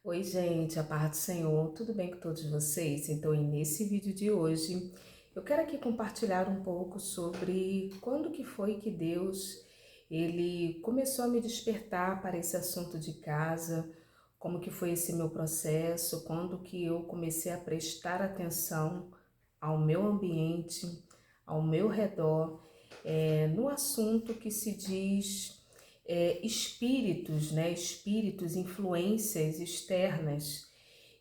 Oi, gente, a paz do Senhor, tudo bem com todos vocês? Então, nesse vídeo de hoje, eu quero aqui compartilhar um pouco sobre quando que foi que Deus, ele começou a me despertar para esse assunto de casa, como que foi esse meu processo, quando que eu comecei a prestar atenção ao meu ambiente, ao meu redor, no assunto que se diz espíritos, né? Espíritos, influências externas.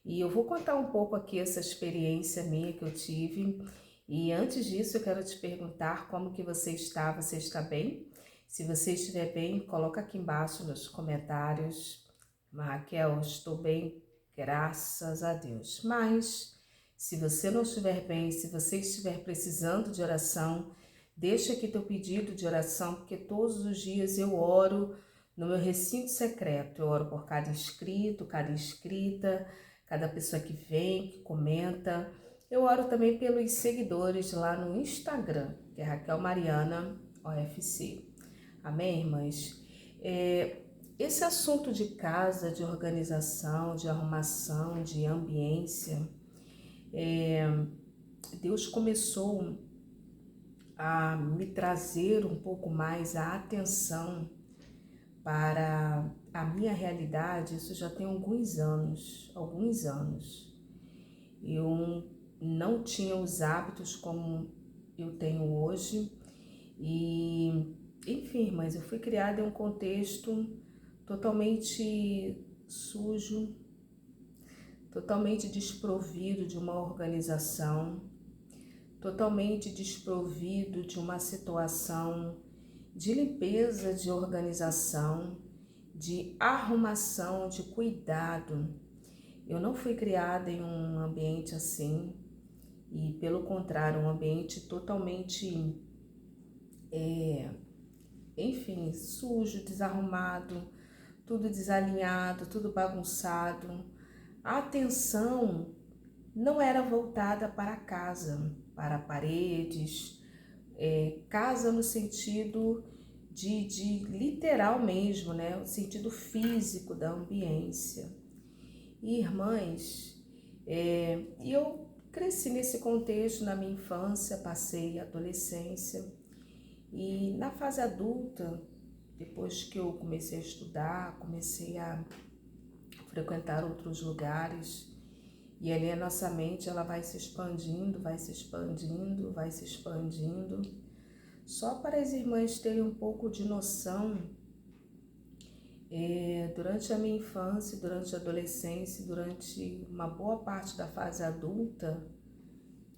E eu vou contar um pouco aqui essa experiência minha que eu tive. E antes disso, eu quero te perguntar como que você está. Você está bem? Se você estiver bem, coloca aqui embaixo nos comentários. Raquel, estou bem, graças a Deus. Mas se você não estiver bem, se você estiver precisando de oração, deixa aqui teu pedido de oração, porque todos os dias eu oro no meu recinto secreto. Eu oro por cada inscrito, cada inscrita, cada pessoa que vem, que comenta. Eu oro também pelos seguidores lá no Instagram, que é Raquel Mariana OFC. Amém, irmãs? Esse assunto de casa, de organização, de arrumação, de ambiência, Deus começou a me trazer um pouco mais a atenção para a minha realidade. Isso já tem alguns anos. Eu não tinha os hábitos como eu tenho hoje e, enfim, mas eu fui criada em um contexto totalmente sujo, totalmente desprovido de uma organização, totalmente desprovido de uma situação de limpeza, de organização, de arrumação, de cuidado. Eu não fui criada em um ambiente assim e, pelo contrário, um ambiente totalmente, enfim, sujo, desarrumado, tudo desalinhado, tudo bagunçado. A atenção não era voltada para a casa, para paredes, casa no sentido de literal mesmo, né? O sentido físico da ambiência. E irmãs, e eu cresci nesse contexto na minha infância, passei a adolescência e na fase adulta, depois que eu comecei a estudar, comecei a frequentar outros lugares, e ali a nossa mente ela vai se expandindo, vai se expandindo, vai se expandindo. Só para as irmãs terem um pouco de noção, durante a minha infância, durante a adolescência, durante uma boa parte da fase adulta,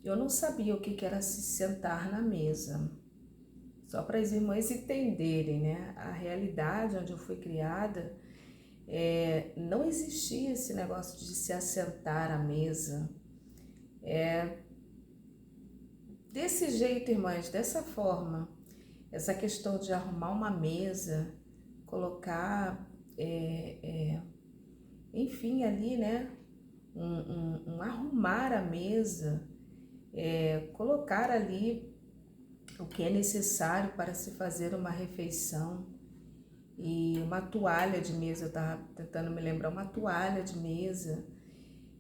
eu não sabia o que era se sentar na mesa. Só para as irmãs entenderem, né? A realidade onde eu fui criada, não existia esse negócio de se assentar à mesa. Desse jeito, irmãs, dessa forma, essa questão de arrumar uma mesa, colocar, enfim, ali, né, um arrumar a mesa, colocar ali o que é necessário para se fazer uma refeição e uma toalha de mesa, eu estava tentando me lembrar, uma toalha de mesa.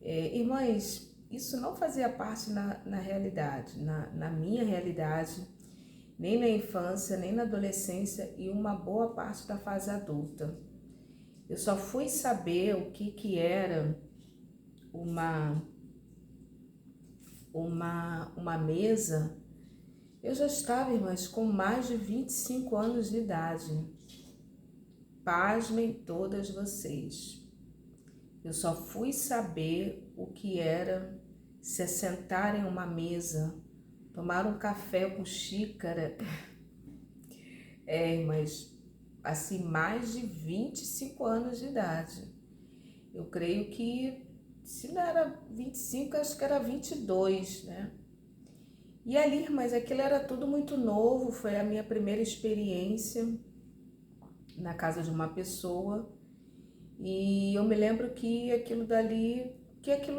Irmãs, isso não fazia parte na realidade, na minha realidade, nem na infância, nem na adolescência e uma boa parte da fase adulta. Eu só fui saber o que era uma, uma mesa. Eu já estava, irmãs, com mais de 25 anos de idade. Pasmem todas vocês. Eu só fui saber o que era se assentar em uma mesa, tomar um café com xícara. Mas assim, mais de 25 anos de idade. Eu creio que, se não era 25, acho que era 22, né? E ali, mas aquilo era tudo muito novo, foi a minha primeira experiência na casa de uma pessoa. E eu me lembro que aquilo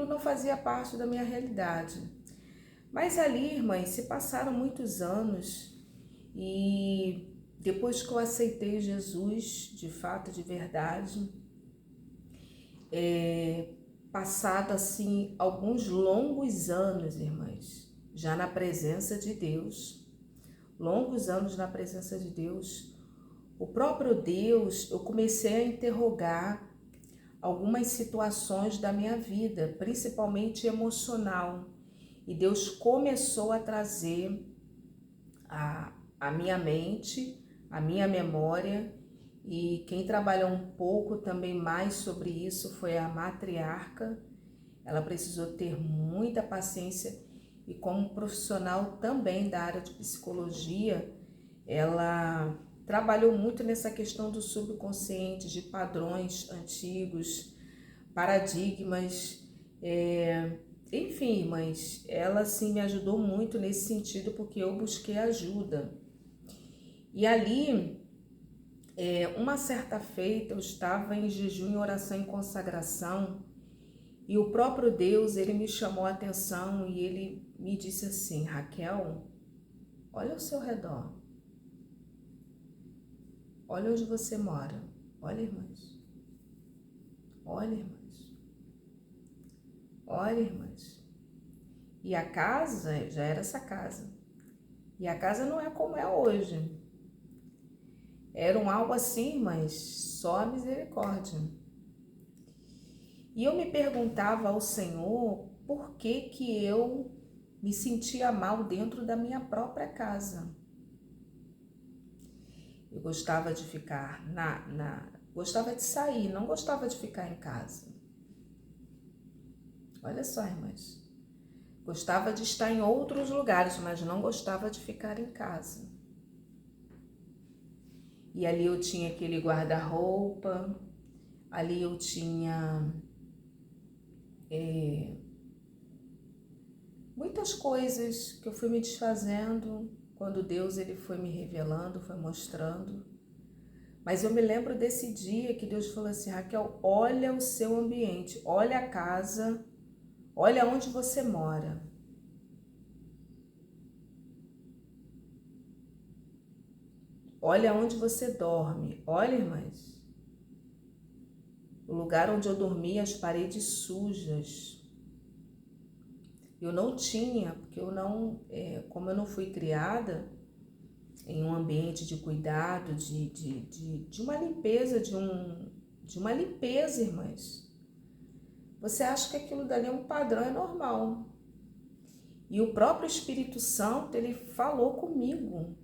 não fazia parte da minha realidade. Mas ali, irmãs, se passaram muitos anos e depois que eu aceitei Jesus, de fato, de verdade, passado assim alguns longos anos, irmãs, já na presença de Deus, longos anos na presença de Deus. O próprio Deus, eu comecei a interrogar algumas situações da minha vida, principalmente emocional, e Deus começou a trazer a minha mente, a minha memória, e quem trabalhou um pouco também mais sobre isso foi a matriarca. Ela precisou ter muita paciência e como profissional também da área de psicologia, ela trabalhou muito nessa questão do subconsciente, de padrões antigos, paradigmas, enfim, mas ela sim me ajudou muito nesse sentido porque eu busquei ajuda. E ali, uma certa feita, eu estava em jejum, em oração, em consagração, e o próprio Deus, ele me chamou a atenção e ele me disse assim: Raquel, olha ao seu redor, olha onde você mora, olha, irmãs, olha, irmãs, olha, irmãs. E a casa já era essa casa, e a casa não é como é hoje. Era um algo assim, mas só a misericórdia. E eu me perguntava ao Senhor por que que eu me sentia mal dentro da minha própria casa. Eu gostava de ficar gostava de sair, não gostava de ficar em casa. Olha só, irmãs. Gostava de estar em outros lugares, mas não gostava de ficar em casa. E ali eu tinha aquele guarda-roupa, ali eu tinha muitas coisas que eu fui me desfazendo quando Deus ele foi me revelando, foi mostrando. Mas eu me lembro desse dia que Deus falou assim: Raquel, olha o seu ambiente, olha a casa, olha onde você mora. Olha onde você dorme. Olha, irmãs, o lugar onde eu dormia, as paredes sujas. Eu não tinha, porque eu não, como eu não fui criada em um ambiente de cuidado, de uma limpeza, de uma limpeza, irmãs. Você acha que aquilo dali é um padrão, é normal. E o próprio Espírito Santo, ele falou comigo.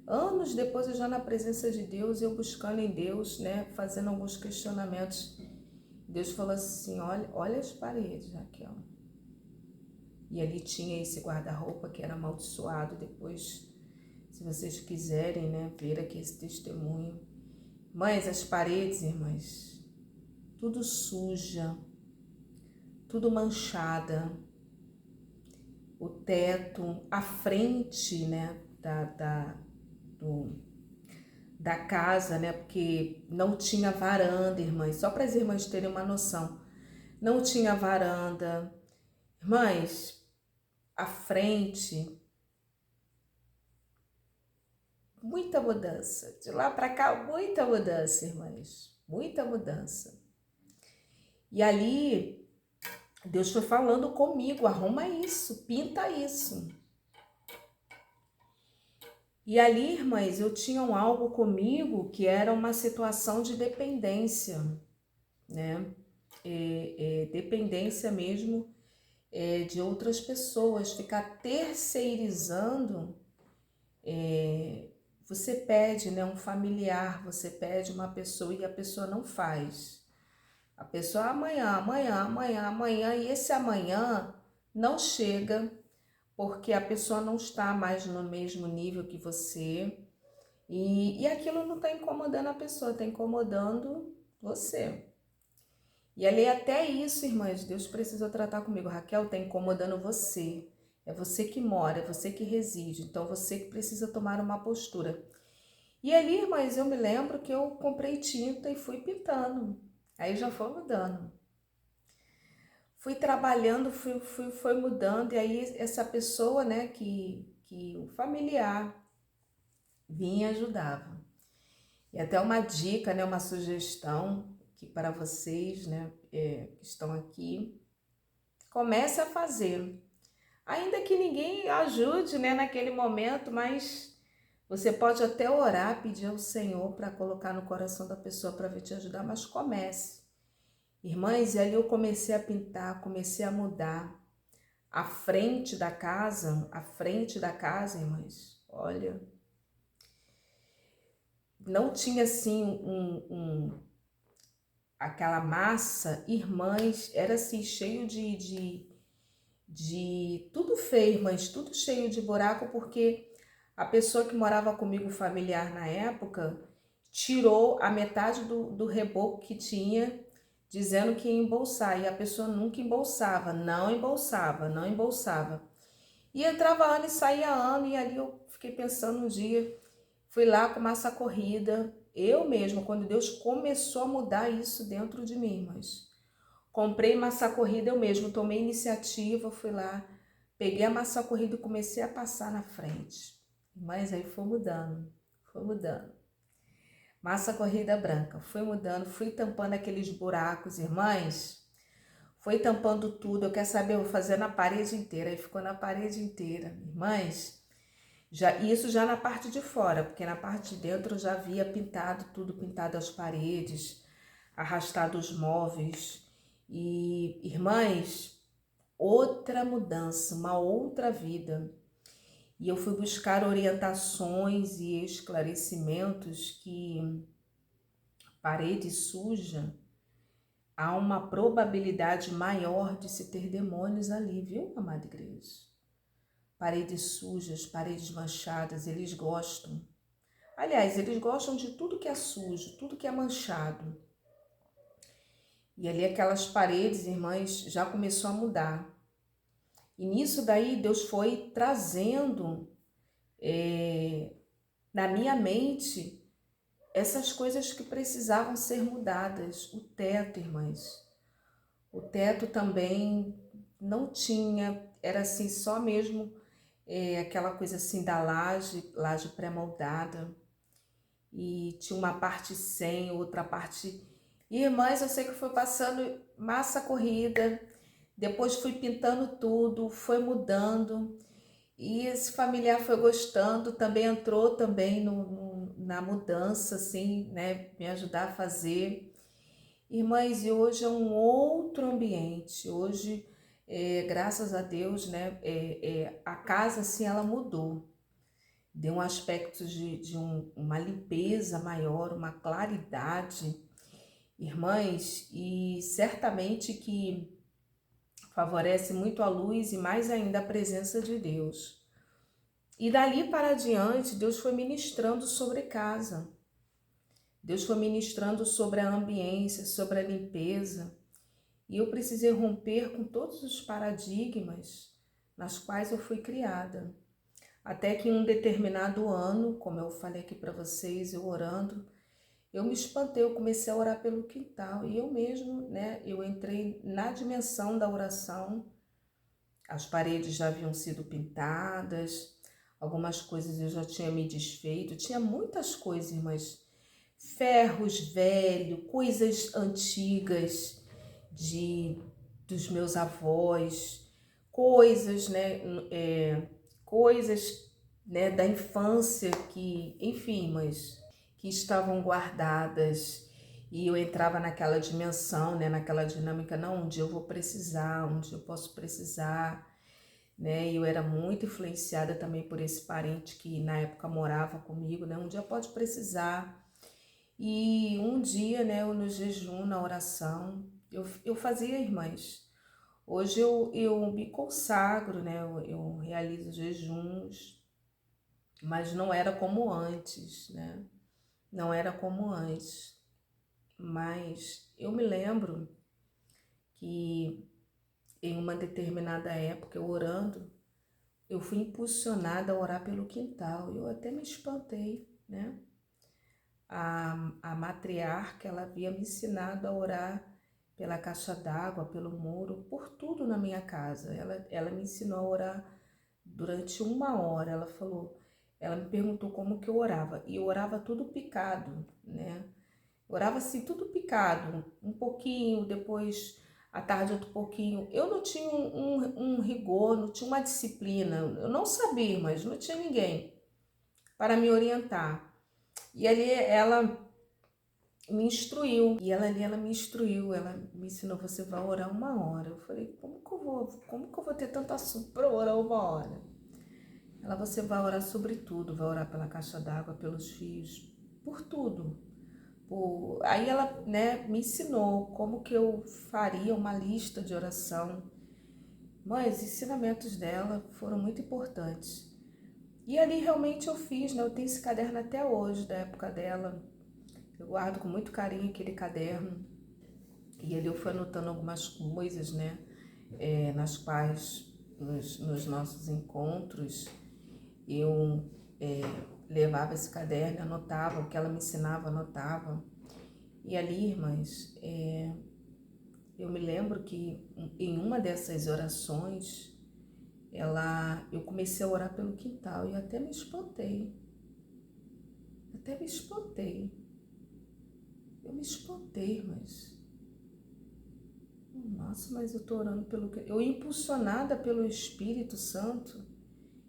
Anos depois, eu já na presença de Deus, eu buscando em Deus, né, fazendo alguns questionamentos. Deus falou assim: olha as paredes, Raquel. E ali tinha esse guarda-roupa que era amaldiçoado. Depois, se vocês quiserem, né, ver aqui esse testemunho. Mas as paredes, irmãs, tudo suja, tudo manchada. O teto, a frente, né, da casa, né, porque não tinha varanda, irmãs. Só para as irmãs terem uma noção. Não tinha varanda. Irmãs, a frente, muita mudança. De lá para cá, muita mudança, irmãs. Muita mudança. E ali, Deus foi falando comigo: arruma isso, pinta isso. E ali, irmãs, eu tinha algo comigo que era uma situação de dependência, né? Dependência mesmo de outras pessoas, ficar terceirizando. Você pede, né, um familiar, você pede uma pessoa e a pessoa não faz. A pessoa amanhã, amanhã, amanhã, amanhã, e esse amanhã não chega porque a pessoa não está mais no mesmo nível que você e aquilo não está incomodando a pessoa, está incomodando você. E ali até isso, irmãs, Deus precisou tratar comigo. Raquel, está incomodando você. É você que mora, é você que reside, então você que precisa tomar uma postura. E ali, irmãs, eu me lembro que eu comprei tinta e fui pintando. Aí já foi mudando. Fui trabalhando, foi mudando, e aí essa pessoa, né, que o familiar vinha e ajudava. E até uma dica, né, uma sugestão que para vocês, né, que estão aqui, comece a fazer. Ainda que ninguém ajude, né, naquele momento, mas você pode até orar, pedir ao Senhor para colocar no coração da pessoa para vir te ajudar, mas comece. Irmãs, e ali eu comecei a pintar, comecei a mudar. A frente da casa, irmãs, olha, não tinha assim aquela massa, irmãs, era assim cheio de tudo feio, irmãs, tudo cheio de buraco, porque a pessoa que morava comigo, familiar na época, tirou a metade do reboco que tinha, dizendo que ia embolsar, e a pessoa nunca embolsava, não embolsava, não embolsava. E entrava ano e saía ano, e ali eu fiquei pensando um dia, fui lá com massa corrida, eu mesma, quando Deus começou a mudar isso dentro de mim, irmãs. Comprei massa corrida eu mesmo, tomei iniciativa, fui lá, peguei a massa corrida e comecei a passar na frente. Mas aí foi mudando, foi mudando. Massa corrida branca, foi mudando, fui tampando aqueles buracos, irmãs. Foi tampando tudo, eu quero saber, eu vou fazer na parede inteira. Aí ficou na parede inteira, irmãs. Isso já na parte de fora, porque na parte de dentro eu já havia pintado tudo, pintado as paredes, arrastado os móveis. E, irmãs, outra mudança, uma outra vida. E eu fui buscar orientações e esclarecimentos que parede suja, há uma probabilidade maior de se ter demônios ali, viu, amada igreja? Paredes sujas, paredes manchadas, eles gostam. Aliás, eles gostam de tudo que é sujo, tudo que é manchado. E ali aquelas paredes, irmãs, já começou a mudar. E nisso daí Deus foi trazendo na minha mente essas coisas que precisavam ser mudadas. O teto, irmãs. O teto também não tinha, era assim só mesmo aquela coisa assim da laje pré-moldada. E tinha uma parte sem, outra parte... E, irmãs, eu sei que foi passando massa corrida, depois fui pintando tudo, foi mudando. E esse familiar foi gostando, também entrou também na mudança, assim, né, me ajudar a fazer. Irmãs, e hoje é um outro ambiente. Hoje, graças a Deus, né, a casa, assim, ela mudou. Deu um aspecto uma limpeza maior, uma claridade. Irmãs, e certamente que favorece muito a luz e mais ainda a presença de Deus. E dali para diante, Deus foi ministrando sobre casa. Deus foi ministrando sobre a ambiência, sobre a limpeza. E eu precisei romper com todos os paradigmas nas quais eu fui criada. Até que em um determinado ano, como eu falei aqui para vocês, eu orando, eu me espantei, eu comecei a orar pelo quintal. E eu mesmo, né, eu entrei na dimensão da oração. As paredes já haviam sido pintadas, algumas coisas eu já tinha me desfeito. Tinha muitas coisas, irmãs, ferros velhos, coisas antigas dos meus avós, coisas, né, coisas, né, da infância que, enfim, mas que estavam guardadas. E eu entrava naquela dimensão, né, naquela dinâmica, não, um dia eu vou precisar, um dia eu posso precisar, né? E eu era muito influenciada também por esse parente que na época morava comigo, né? Um dia pode precisar. E um dia, né, eu no jejum, na oração, eu fazia, irmãs. Hoje eu me consagro, né? Eu realizo jejuns, mas não era como antes, né? Não era como antes. Mas eu me lembro que em uma determinada época, eu orando, eu fui impulsionada a orar pelo quintal. Eu até me espantei, né? A matriarca, ela havia me ensinado a orar pela caixa d'água, pelo muro, por tudo na minha casa. Ela me ensinou a orar durante 1 hora. Ela falou, ela me perguntou como que eu orava. E eu orava tudo picado, né? Orava assim, tudo picado, um pouquinho, depois à tarde outro pouquinho. Eu não tinha um rigor, não tinha uma disciplina. Eu não sabia, mas não tinha ninguém para me orientar. E ali ela me instruiu, e ela me instruiu, ela me ensinou, você vai orar 1 hora. Eu falei, como que eu vou ter tanto assunto para orar 1 hora? Ela, você vai orar sobre tudo, vai orar pela caixa d'água, pelos fios, por tudo. Aí ela, né, me ensinou como que eu faria uma lista de oração. Mas os ensinamentos dela foram muito importantes. E ali realmente eu fiz, né? Eu tenho esse caderno até hoje, da época dela. Eu guardo com muito carinho aquele caderno. E ali eu fui anotando algumas coisas, né? Nas quais, nos nossos encontros, eu levava esse caderno, anotava o que ela me ensinava, anotava. E ali, irmãs, eu me lembro que em uma dessas orações, eu comecei a orar pelo quintal e até me espantei. Eu me espantei, mas... Nossa, mas eu tô orando pelo... Eu, impulsionada pelo Espírito Santo,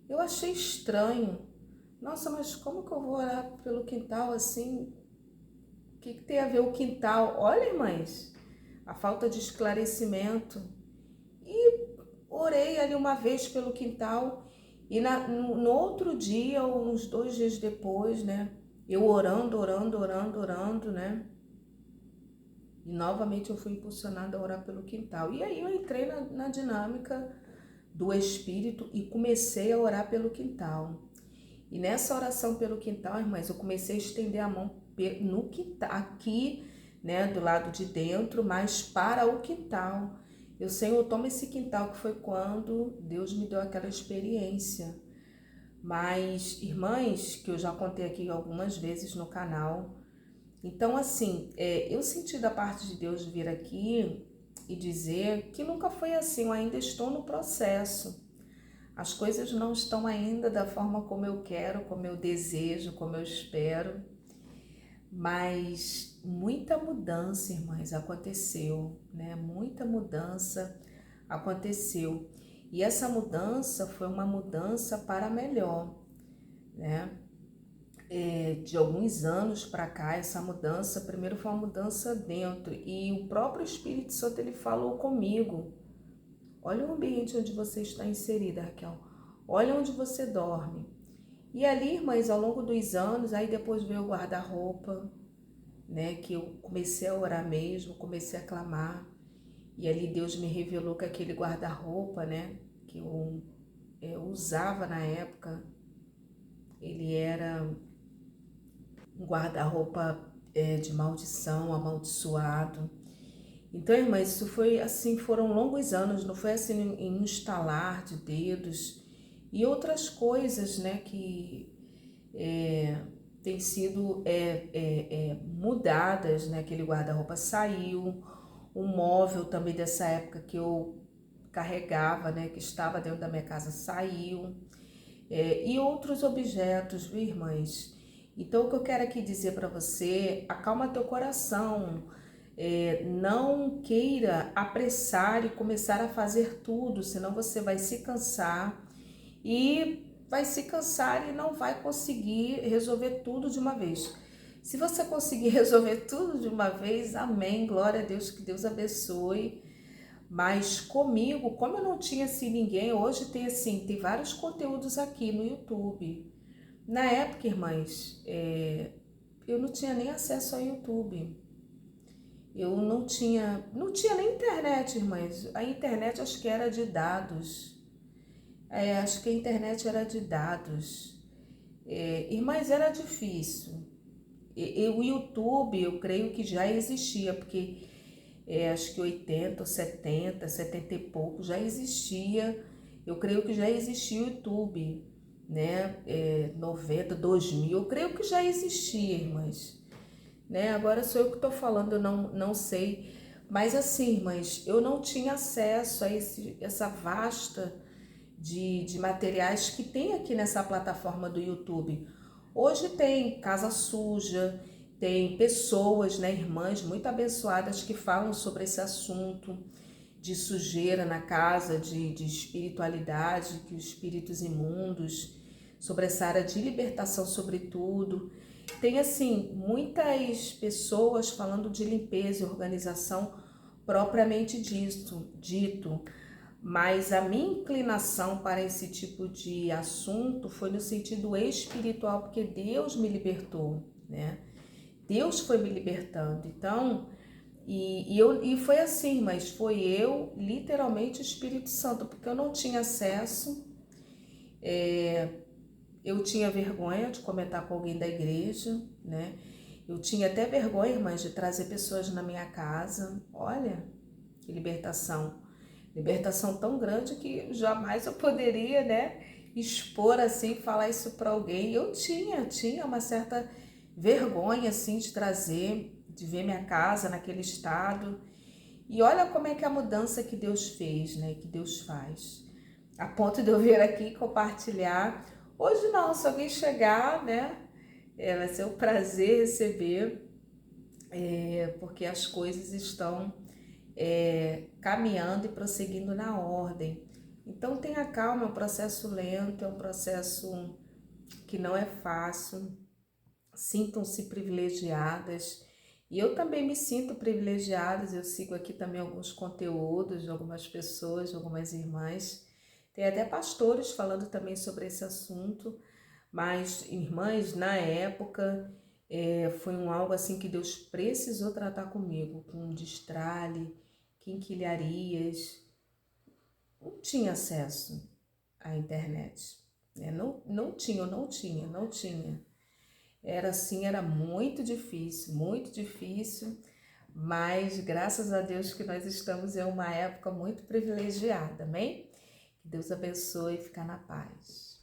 eu achei estranho. Nossa, mas como que eu vou orar pelo quintal assim? O que tem a ver o quintal? Olha, irmãs, a falta de esclarecimento. E orei ali uma vez pelo quintal e no outro dia, ou uns 2 dias depois, né? Eu orando, né? E novamente eu fui impulsionada a orar pelo quintal. E aí eu entrei na dinâmica do Espírito e comecei a orar pelo quintal. E nessa oração pelo quintal, irmãs, eu comecei a estender a mão no quintal, aqui, né, do lado de dentro, mas para o quintal. Eu, Senhor, toma esse quintal, que foi quando Deus me deu aquela experiência. Mas, irmãs, que eu já contei aqui algumas vezes no canal. Então, assim, eu senti da parte de Deus vir aqui e dizer que nunca foi assim, eu ainda estou no processo. As coisas não estão ainda da forma como eu quero, como eu desejo, como eu espero, mas muita mudança, irmãs, aconteceu, né? Muita mudança aconteceu. E essa mudança foi uma mudança para melhor, né? De alguns anos para cá, essa mudança, primeiro foi uma mudança dentro, e o próprio Espírito Santo, ele falou comigo. Olha o ambiente onde você está inserida, Raquel. Olha onde você dorme. E ali, irmãs, ao longo dos anos, aí depois veio o guarda-roupa, né? Que eu comecei a orar mesmo, comecei a clamar. E ali Deus me revelou que aquele guarda-roupa, né? Que eu usava na época, ele era um guarda-roupa de maldição, amaldiçoado. Então, irmã, isso foi assim, foram longos anos, não foi assim em um estalar de dedos e outras coisas, né, que têm sido mudadas, né? Aquele guarda-roupa saiu, um móvel também dessa época que eu carregava, né, que estava dentro da minha casa, saiu, e outros objetos, viu, irmãs? Então, o que eu quero aqui dizer para você, acalma teu coração, não queira apressar e começar a fazer tudo, senão você vai se cansar e não vai conseguir resolver tudo de uma vez. Se você conseguir resolver tudo de uma vez, amém, glória a Deus, que Deus abençoe. Mas comigo, como eu não tinha assim ninguém, hoje tem vários conteúdos aqui no YouTube. Na época, irmãs, eu não tinha nem acesso ao YouTube. Eu não tinha nem internet, irmãs. A internet acho que era de dados. Acho que a internet era de dados. Irmãs, era difícil. O YouTube, eu creio que já existia, porque acho que 80, 70, 70 e pouco já existia. Eu creio que já existia o YouTube, né? 90, 2000, eu creio que já existia, irmãs. Né? Agora sou eu que estou falando, eu não sei. Mas assim, irmãs, eu não tinha acesso a essa vasta de materiais que tem aqui nessa plataforma do YouTube. Hoje tem Casa Suja, tem pessoas, né, irmãs muito abençoadas que falam sobre esse assunto de sujeira na casa, de espiritualidade, que os espíritos imundos, sobre essa área de libertação sobretudo. Tem, assim, muitas pessoas falando de limpeza e organização propriamente dito, mas a minha inclinação para esse tipo de assunto foi no sentido espiritual, porque Deus me libertou, né? Deus foi me libertando, então, e foi assim, mas foi eu, literalmente, o Espírito Santo, porque eu não tinha acesso, eu tinha vergonha de comentar com alguém da igreja, né? Eu tinha até vergonha, irmãs, de trazer pessoas na minha casa. Olha, que libertação. Libertação tão grande que jamais eu poderia, né, expor assim, falar isso para alguém. Eu tinha uma certa vergonha assim de trazer, de ver minha casa naquele estado. E olha como é que a mudança que Deus fez, né, que Deus faz. A ponto de eu vir aqui compartilhar. Hoje não, se alguém chegar, né, vai ser um prazer receber, porque as coisas estão caminhando e prosseguindo na ordem. Então tenha calma, é um processo lento, é um processo que não é fácil. Sintam-se privilegiadas. E eu também me sinto privilegiada, eu sigo aqui também alguns conteúdos de algumas pessoas, de algumas irmãs. Tem até pastores falando também sobre esse assunto, mas irmãs, na época, foi algo assim que Deus precisou tratar comigo, com destralhe, quinquilharias. Não tinha acesso à internet, né? Não tinha. Era assim, era muito difícil, mas graças a Deus que nós estamos em uma época muito privilegiada, amém? Que Deus abençoe e fica na paz.